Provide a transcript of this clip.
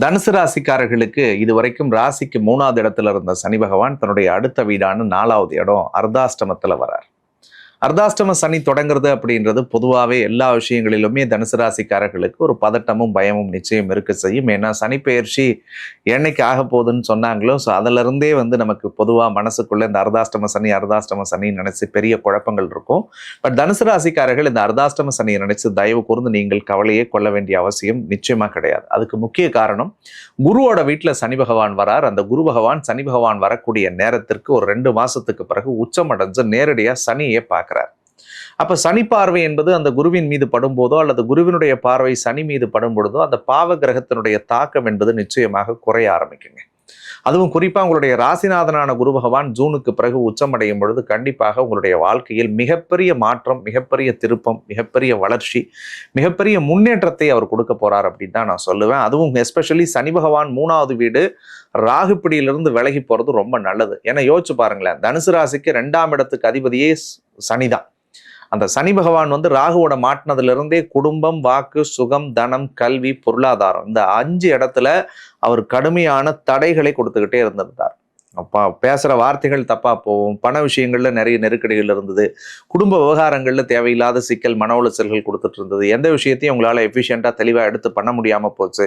தனுசு ராசிக்காரர்களுக்கு இதுவரைக்கும் ராசிக்கு 3வது இடத்துல இருந்த சனி பகவான் தன்னுடைய அடுத்த வீடான 4வது இடம் அர்த்தாஷ்டமத்துல வரார். அர்த்தாஷ்டம சனி தொடங்குறது அப்படின்றது பொதுவாகவே எல்லா விஷயங்களிலுமே தனுசு ராசிக்காரர்களுக்கு ஒரு பதட்டமும் பயமும் நிச்சயம் இருக்க செய்யும். ஏன்னா சனி பெயர்ச்சி என்னைக்கு ஆக போகுதுன்னு சொன்னாங்களோ, ஸோ அதிலிருந்தே நமக்கு பொதுவாக மனசுக்குள்ள இந்த அர்த்தாஷ்டம சனி நினைச்சு பெரிய குழப்பங்கள் இருக்கும். பட் தனுசு ராசிக்காரர்கள் இந்த அர்த்தாஷ்டம சனியை நினைச்சு தயவு கூர்ந்து நீங்கள் கவலையே கொள்ள வேண்டிய அவசியம் நிச்சயமா கிடையாது. அதுக்கு முக்கிய காரணம், குருவோட வீட்டில் சனி பகவான் வரார். அந்த குரு பகவான் சனி பகவான் வரக்கூடிய நேரத்திற்கு ஒரு 2 மாசத்துக்கு பிறகு உச்சமடைஞ்சு நேரடியாக சனியை பார்க்கிறார். அப்ப சனி பார்வை என்பது அந்த குருவின் மீது படும்போதோ அல்லது குருவினுடைய பார்வை சனி மீது படும் பொழுதோ அந்த பாவ கிரகத்தினுடைய தாக்கம் என்பது நிச்சயமாக குறைய ஆரம்பிக்குங்க. அதுவும் குறிப்பா உங்களுடைய ராசிநாதனான குரு பகவான் ஜூனுக்கு பிறகு உச்சமடையும் பொழுது கண்டிப்பாக உங்களுடைய வாழ்க்கையில் மிகப்பெரிய மாற்றம், மிகப்பெரிய திருப்பம், மிகப்பெரிய வளர்ச்சி, மிகப்பெரிய முன்னேற்றத்தை அவர் கொடுக்க போறார் அப்படின்னு தான் நான் சொல்லுவேன். அதுவும் எஸ்பெஷலி சனி பகவான் 3வது வீடு ராகு பிடியிலிருந்து விலகி போறது ரொம்ப நல்லது. ஏன்னா யோசிச்சு பாருங்களேன், தனுசு ராசிக்கு 2ஆம் இடத்துக்கு அதிபதியே சனிதான். அந்த சனி பகவான் ராகுவோட மாட்டினதுல இருந்தே குடும்பம், வாக்கு, சுகம், தனம், கல்வி, பொருளாதாரம் இந்த 5 இடத்துல அவர் கடுமையான தடைகளை கொடுத்துக்கிட்டே இருந்திருந்தார். அப்பா பேசுற வார்த்தைகள் தப்பா போகும், பண விஷயங்கள்ல நிறைய நெருக்கடிகள் இருந்தது, குடும்ப விவகாரங்கள்ல தேவையில்லாத சிக்கல், மன உளைச்சல்கள் கொடுத்துட்டு இருந்தது, எந்த விஷயத்தையும் உங்களால எஃபிஷியண்டா தெளிவா எடுத்து பண்ண முடியாம போச்சு.